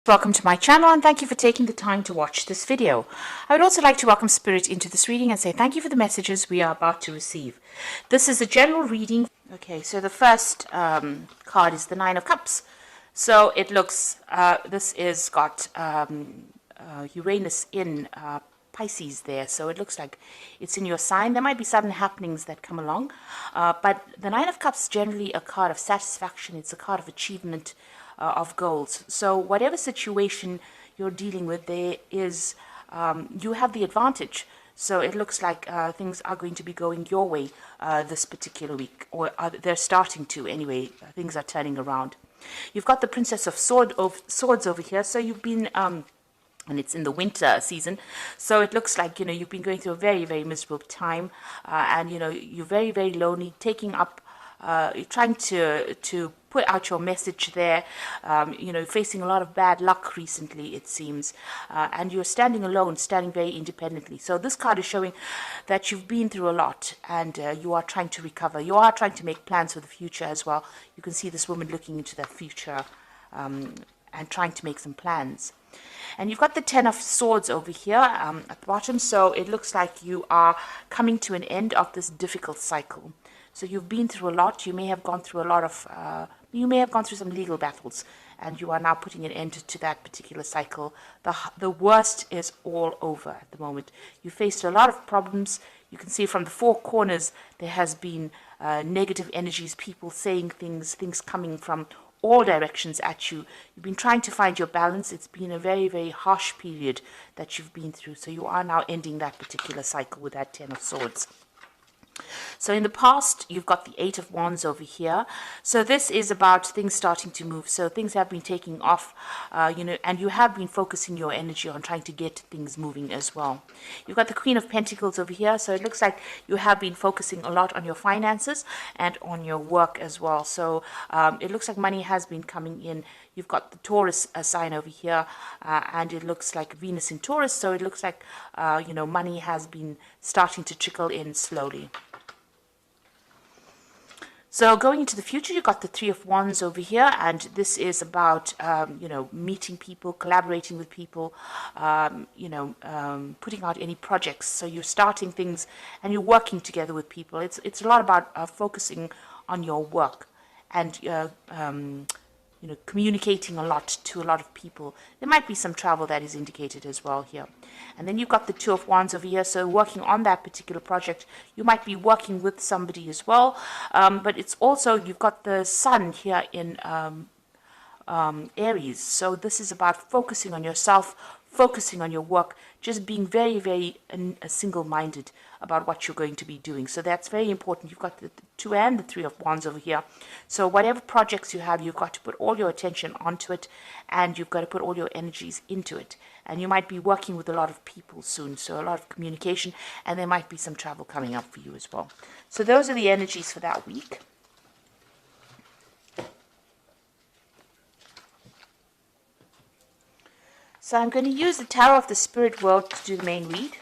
Welcome to my channel and thank you for taking the time to watch this video. I would also like to welcome Spirit into this reading and say thank you for the messages we are about to receive. This is a general reading. Okay, so the first card is the Nine of Cups. So it looks, this is got Uranus in Pisces there, so it looks like it's in your sign. There might be sudden happenings that come along, but the Nine of Cups is generally a card of satisfaction. It's a card of achievement, of goals. So whatever situation you're dealing with, there is you have the advantage. So it looks like things are going to be going your way this particular week, or they're starting to anyway. Things are turning around. You've got the Princess of Swords over here. So you've been and it's in the winter season, so it looks like you've been going through a very, very miserable time, and you're very, very lonely, taking up you're trying to put out your message there, facing a lot of bad luck recently, it seems, and you're standing alone, standing very independently. So this card is showing that you've been through a lot, and you are trying to recover. You are trying to make plans for the future as well. You can see this woman looking into the future and trying to make some plans. And you've got the Ten of Swords over here at the bottom, so it looks like you are coming to an end of this difficult cycle. So you've been through a lot. You may have gone through a lot of, you may have gone through some legal battles, and you are now putting an end to that particular cycle. The worst is all over at the moment. You faced a lot of problems. You can see from the four corners there has been negative energies, people saying things coming from all directions at you. You've been trying to find your balance. It's been a very, very harsh period that you've been through. So you are now ending that particular cycle with that Ten of Swords. So in the past, you've got the Eight of Wands over here. So this is about things starting to move. So things have been taking off, and you have been focusing your energy on trying to get things moving as well. You've got the Queen of Pentacles over here. So it looks like you have been focusing a lot on your finances and on your work as well. So it looks like money has been coming in. You've got the Taurus sign over here, and it looks like Venus in Taurus. So it looks like, money has been starting to trickle in slowly. So going into the future, you've got the Three of Wands over here, and this is about, meeting people, collaborating with people, putting out any projects. So you're starting things and you're working together with people. It's a lot about focusing on your work and communicating a lot to a lot of people. There might be some travel that is indicated as well here. And then you've got the Two of Wands over here. So working on that particular project, you might be working with somebody as well. But it's also, you've got the Sun here in Aries. So this is about focusing on yourself, focusing on your work, just being very, very single-minded about what you're going to be doing. So that's very important. You've got the Two and the Three of Wands over here. So whatever projects you have, you've got to put all your attention onto it, and you've got to put all your energies into it. And you might be working with a lot of people soon, so a lot of communication, and there might be some travel coming up for you as well. So those are the energies for that week. So I'm going to use the Tarot of the Spirit World to do the main read.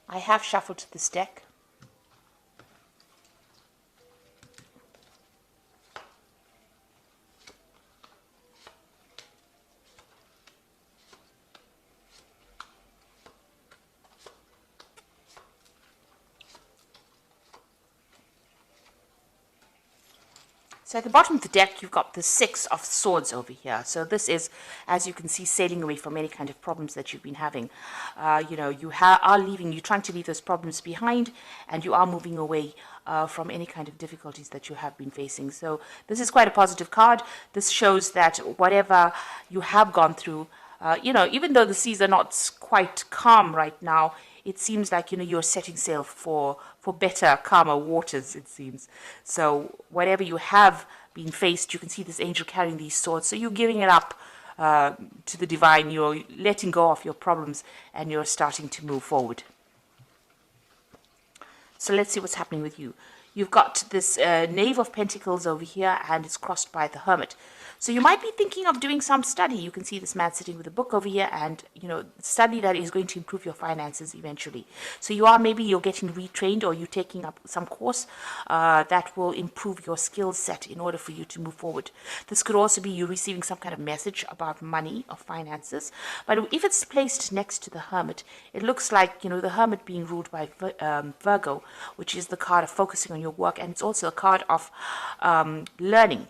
I have shuffled this deck. So at the bottom of the deck, you've got the Six of Swords over here. So this is, as you can see, sailing away from any kind of problems that you've been having. You are leaving, you're trying to leave those problems behind, and you are moving away from any kind of difficulties that you have been facing. So this is quite a positive card. This shows that whatever you have gone through, even though the seas are not quite calm right now, it seems like, you're setting sail for better, calmer waters, it seems. So whatever you have been faced, you can see this angel carrying these swords. So you're giving it up to the divine. You're letting go of your problems, and you're starting to move forward. So let's see what's happening with you. you've got this Knave of Pentacles over here, and it's crossed by the Hermit. So you might be thinking of doing some study. You can see this man sitting with a book over here, and study that is going to improve your finances eventually. So you're getting retrained, or you're taking up some course that will improve your skill set in order for you to move forward. This could also be you receiving some kind of message about money or finances. But if it's placed next to the Hermit, it looks like the Hermit being ruled by Virgo, which is the card of focusing on your work, and it's also a card of learning.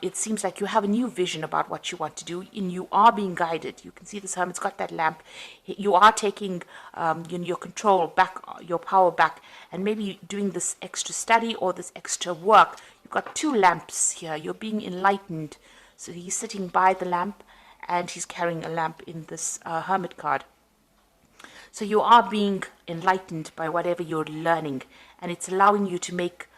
It seems like you have a new vision about what you want to do, and you are being guided. You can see this Hermit's got that lamp. You are taking your control back, your power back, and maybe doing this extra study or this extra work. You've got two lamps here. You're being enlightened. So he's sitting by the lamp, and he's carrying a lamp in this Hermit card. So you are being enlightened by whatever you're learning, and it's allowing you to make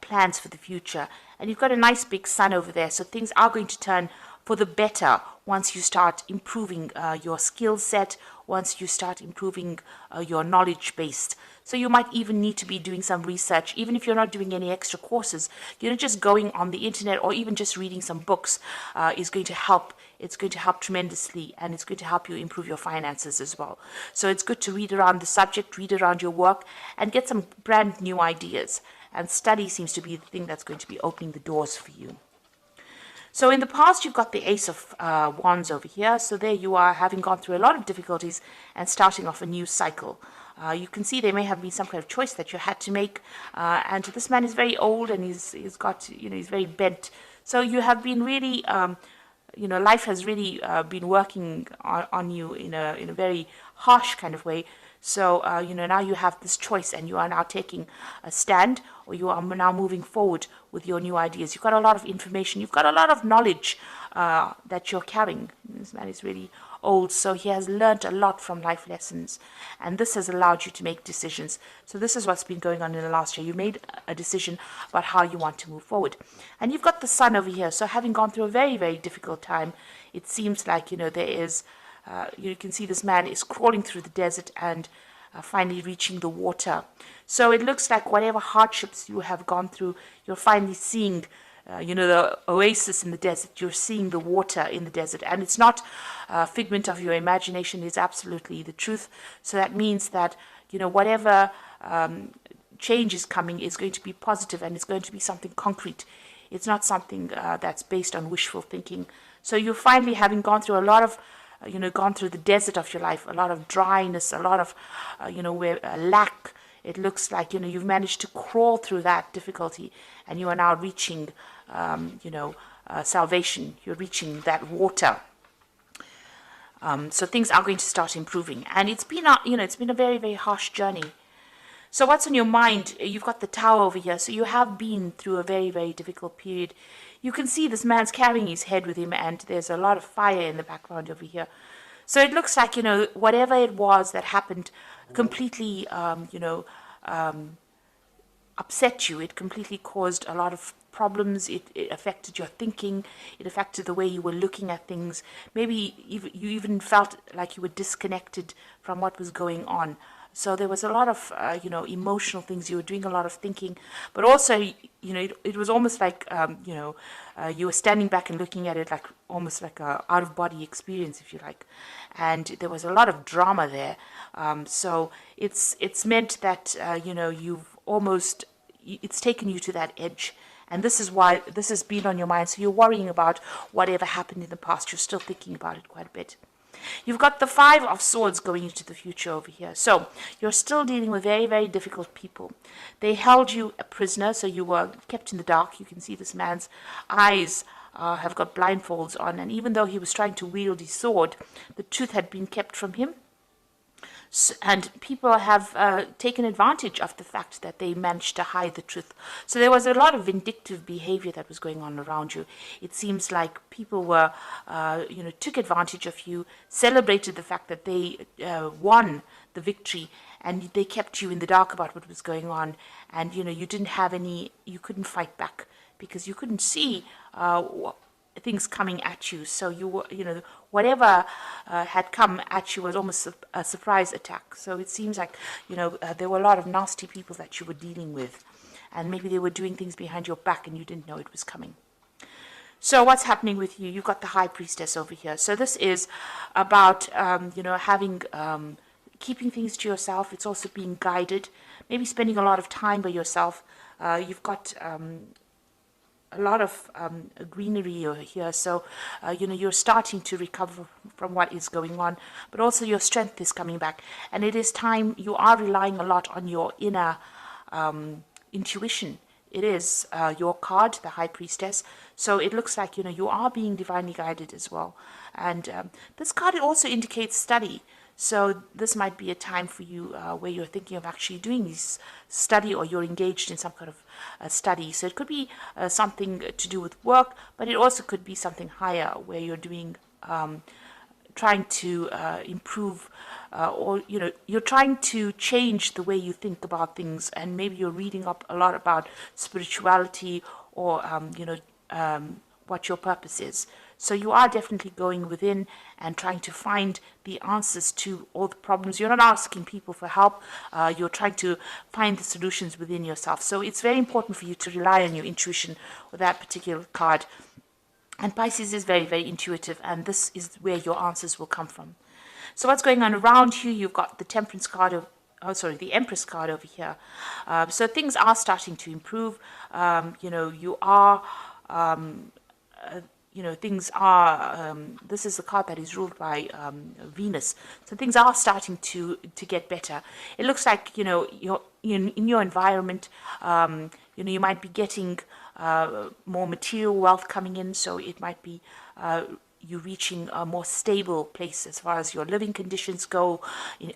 plans for the future. And you've got a nice big sun over there, so things are going to turn for the better once you start improving your skill set, once you start improving your knowledge base. So you might even need to be doing some research, even if you're not doing any extra courses. Just going on the internet or even just reading some books is going to help. It's going to help tremendously, and it's going to help you improve your finances as well. So it's good to read around the subject, read around your work, and get some brand new ideas. And study seems to be the thing that's going to be opening the doors for you. So in the past, you've got the Ace of Wands over here. So there you are, having gone through a lot of difficulties and starting off a new cycle. You can see there may have been some kind of choice that you had to make. And this man is very old, and he's very bent. So you have been really, life has really been working on you in a very harsh kind of way. So, now you have this choice, and you are now taking a stand, or you are now moving forward with your new ideas. You've got a lot of information. You've got a lot of knowledge that you're carrying. This man is really old, so he has learned a lot from life lessons, and this has allowed you to make decisions. So this is what's been going on in the last year. You made a decision about how you want to move forward. And you've got the sun over here. So having gone through a very, very difficult time, it seems like, there is... you can see this man is crawling through the desert and finally reaching the water. So it looks like whatever hardships you have gone through, you're finally seeing, the oasis in the desert. You're seeing the water in the desert. And it's not a figment of your imagination. It's absolutely the truth. So that means that, whatever change is coming is going to be positive, and it's going to be something concrete. It's not something that's based on wishful thinking. So you're finally, having gone through a lot of gone through the desert of your life, a lot of dryness, a lot of, where lack. It looks like, you've managed to crawl through that difficulty, and you are now reaching, salvation. You're reaching that water. So things are going to start improving, and it's been a very, very harsh journey. So what's on your mind? You've got the Tower over here. So you have been through a very, very difficult period. You can see this man's carrying his head with him, and there's a lot of fire in the background over here. So it looks like, whatever it was that happened completely, upset you. It completely caused a lot of problems. It affected your thinking. It affected the way you were looking at things. Maybe you even felt like you were disconnected from what was going on. So there was a lot of, emotional things. You were doing a lot of thinking, but also, it was almost like, you were standing back and looking at it like almost like a out-of-body experience, if you like. And there was a lot of drama there. So it's meant that, it's taken you to that edge. And this is why this has been on your mind. So you're worrying about whatever happened in the past. You're still thinking about it quite a bit. You've got the Five of Swords going into the future over here. So you're still dealing with very, very difficult people. They held you a prisoner, so you were kept in the dark. You can see this man's eyes have got blindfolds on. And even though he was trying to wield his sword, the truth had been kept from him. And people have taken advantage of the fact that they managed to hide the truth. So there was a lot of vindictive behavior that was going on around you. It seems like people were, took advantage of you, celebrated the fact that they won the victory, and they kept you in the dark about what was going on. And, you couldn't fight back because you couldn't see things coming at you. So you were, whatever had come at you was almost a surprise attack. So it seems like, there were a lot of nasty people that you were dealing with. and maybe they were doing things behind your back and you didn't know it was coming. So what's happening with you? You've got the High Priestess over here. So this is about, having, keeping things to yourself. It's also being guided, maybe spending a lot of time by yourself. You've got a lot of greenery over here. So, you're starting to recover from what is going on, but also your strength is coming back. And it is time, you are relying a lot on your inner intuition. It is your card, the High Priestess. So it looks like, you are being divinely guided as well. And this card also indicates study. So this might be a time for you where you're thinking of actually doing this study, or you're engaged in some kind of study. So it could be something to do with work, but it also could be something higher where you're doing, trying to improve, or you're trying to change the way you think about things, and maybe you're reading up a lot about spirituality, or what your purpose is. So you are definitely going within and trying to find the answers to all the problems. You're not asking people for help. You're trying to find the solutions within yourself. So it's very important for you to rely on your intuition with that particular card. And Pisces is very, very intuitive, and this is where your answers will come from. So what's going on around you? You've got the Temperance card the Empress card over here. So things are starting to improve. You are... things are, this is the card that is ruled by Venus. So things are starting to get better. It looks like, you're in your environment, you might be getting more material wealth coming in. So it might be you reaching a more stable place as far as your living conditions go,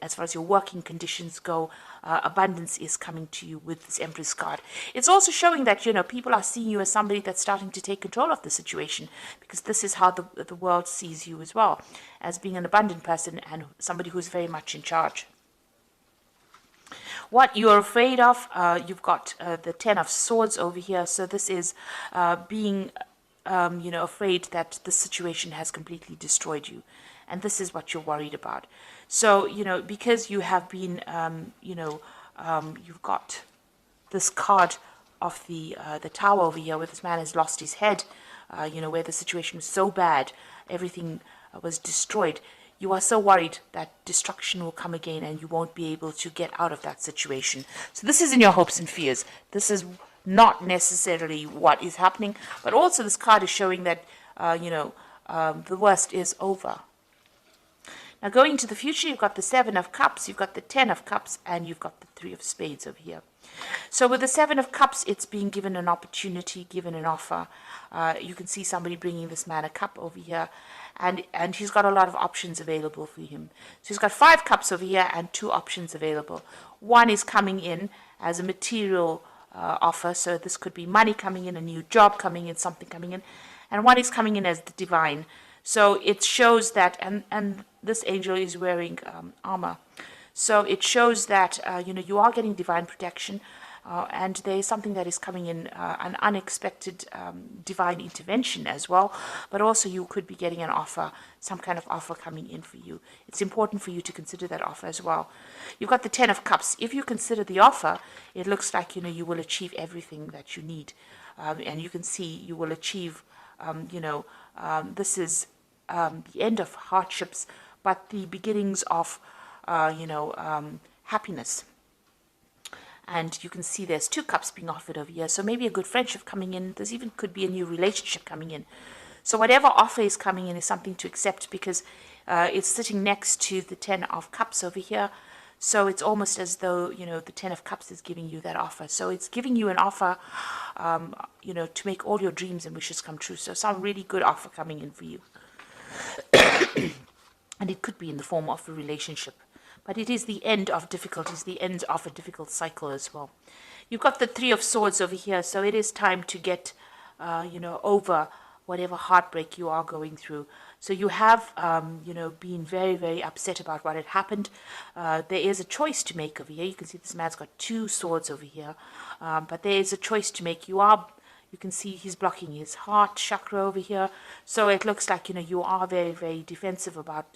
as far as your working conditions go. Abundance is coming to you with this Empress card. It's also showing that, people are seeing you as somebody that's starting to take control of the situation, because this is how the world sees you as well, as being an abundant person and somebody who's very much in charge. What you're afraid of, you've got the Ten of Swords over here. So this is being afraid that the situation has completely destroyed you. And this is what you're worried about. So, because you have been, you've got this card of the Tower over here, where this man has lost his head, where the situation was so bad, everything was destroyed. You are so worried that destruction will come again and you won't be able to get out of that situation. So this is in your hopes and fears. This is not necessarily what is happening, but also this card is showing that, the worst is over. Now going to the future, you've got the Seven of Cups, you've got the Ten of Cups, and you've got the Three of Spades over here. So with the Seven of Cups, it's being given an opportunity, given an offer. You can see somebody bringing this man a cup over here, and he's got a lot of options available for him. So he's got 5 cups over here and 2 options available. One is coming in as a material offer, so this could be money coming in, a new job coming in, something coming in, and one is coming in as the divine. So it shows that, and this angel is wearing armor. So it shows that, you are getting divine protection, and there is something that is coming in, an unexpected divine intervention as well. But also you could be getting an offer, some kind of offer coming in for you. It's important for you to consider that offer as well. You've got the Ten of Cups. If you consider the offer, it looks like, you will achieve everything that you need. And you can see you will achieve, this is the end of hardships, but the beginnings of, happiness. And you can see there's 2 cups being offered over here. So maybe a good friendship coming in. There's even could be a new relationship coming in. So whatever offer is coming in is something to accept, because it's sitting next to the Ten of Cups over here. So it's almost as though, the Ten of Cups is giving you that offer. So it's giving you an offer, to make all your dreams and wishes come true. So some really good offer coming in for you. And it could be in the form of a relationship. But it is the end of difficulties, the end of a difficult cycle as well. You've got the Three of Swords over here, so it is time to get, over whatever heartbreak you are going through. So you have, been very, very upset about what had happened. There is a choice to make over here. You can see this man's got 2 swords over here. But there is a choice to make. You are, You can see he's blocking his heart chakra over here. So it looks like, you are very, very defensive about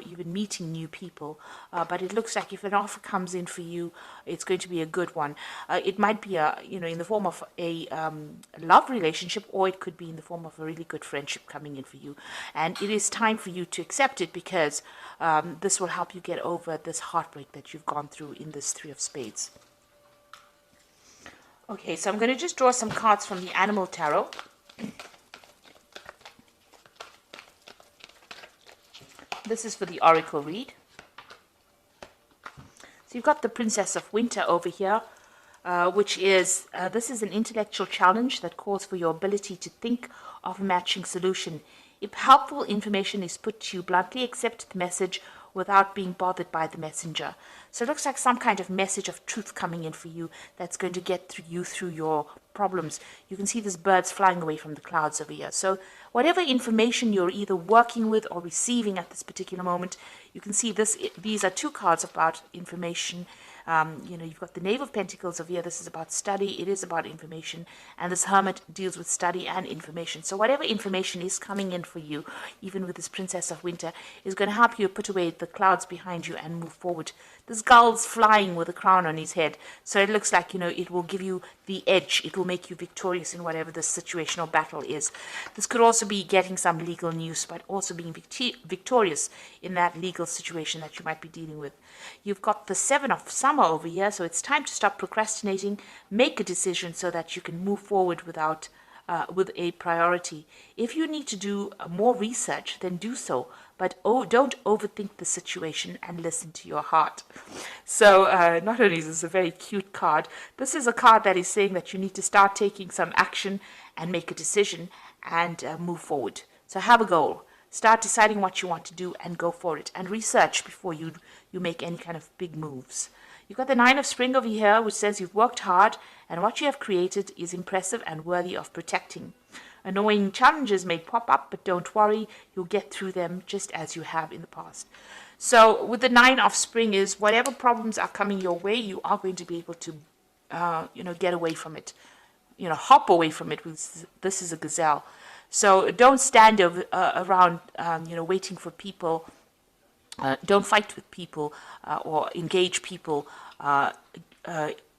even meeting new people. But it looks like if an offer comes in for you, it's going to be a good one. It might be in the form of a love relationship, or it could be in the form of a really good friendship coming in for you. And it is time for you to accept it, because this will help you get over this heartbreak that you've gone through in this Three of Spades. Okay, so I'm going to just draw some cards from the Animal Tarot. This is for the Oracle read. So you've got the Princess of Winter over here, which is, this is an intellectual challenge that calls for your ability to think of a matching solution. If helpful information is put to you bluntly, accept the message without being bothered by the messenger. So it looks like some kind of message of truth coming in for you that's going to get through your problems. You can see these birds flying away from the clouds over here. So whatever information you're either working with or receiving at this particular moment, you can see these are two cards about information. You've got the Knave of Pentacles over here. This is about study. It is about information. And this Hermit deals with study and information. So whatever information is coming in for you, even with this Princess of Winter, is going to help you put away the clouds behind you and move forward. This gull's flying with a crown on his head. So it looks like, it will give you the edge. It will make you victorious in whatever the situation or battle is. This could also be getting some legal news, but also being victorious in that legal situation that you might be dealing with. You've got the Seven of Summer over here, so it's time to stop procrastinating, make a decision so that you can move forward with a priority. If you need to do more research, then do so, but don't overthink the situation and listen to your heart. So not only is this a very cute card, this is a card that is saying that you need to start taking some action and make a decision and move forward. So have a goal. Start deciding what you want to do and go for it, and research before you make any kind of big moves. You've got the Nine of Spring over here, which says you've worked hard and what you have created is impressive and worthy of protecting. Annoying challenges may pop up, but don't worry, you'll get through them just as you have in the past. So with the Nine of Spring is whatever problems are coming your way, you are going to be able to get away from it, hop away from it. This is a gazelle. So don't stand around, waiting for people. Don't fight with people or engage people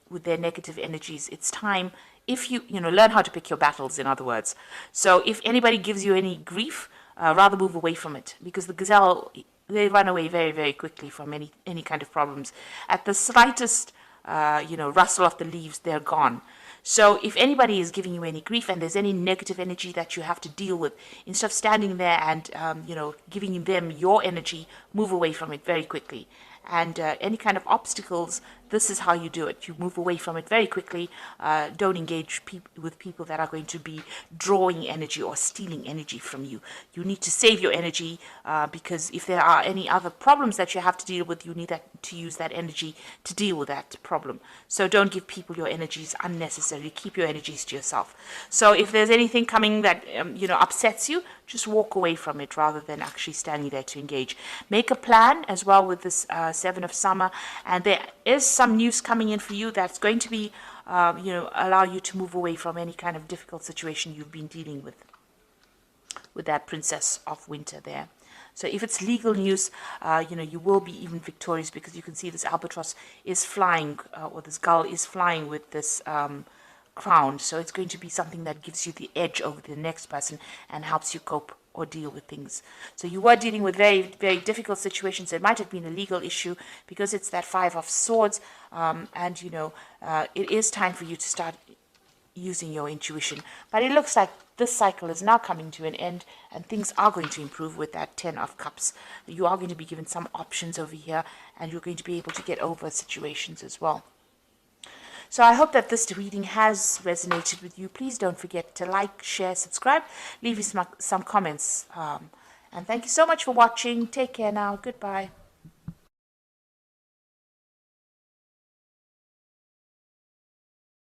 with their negative energies. It's time, if you learn how to pick your battles, in other words. So if anybody gives you any grief, rather move away from it, because the gazelle, they run away very, very quickly from any kind of problems. At the slightest, rustle of the leaves, they're gone. So if anybody is giving you any grief and there's any negative energy that you have to deal with, instead of standing there and, giving them your energy, move away from it very quickly. And any kind of obstacles, this is how you do it. You move away from it very quickly. Don't engage with people that are going to be drawing energy or stealing energy from you. You need to save your energy because if there are any other problems that you have to deal with, you need to use that energy to deal with that problem. So don't give people your energies unnecessarily. Keep your energies to yourself. So if there's anything coming that upsets you, just walk away from it rather than actually standing there to engage. Make a plan as well with this Seven of Summer, and there is some news coming in for you that's going to be, allow you to move away from any kind of difficult situation you've been dealing with that Princess of Winter there. So if it's legal news, you will be even victorious, because you can see this albatross is flying, or this gull is flying with this crown. So it's going to be something that gives you the edge over the next person and helps you cope or deal with things. So you were dealing with very, very difficult situations. It might have been a legal issue because it's that Five of Swords, and it is time for you to start using your intuition. But it looks like this cycle is now coming to an end and things are going to improve with that Ten of Cups. You are going to be given some options over here, and you're going to be able to get over situations as well. So I hope that this reading has resonated with you. Please don't forget to like, share, subscribe, leave me some comments. And thank you so much for watching. Take care now. Goodbye.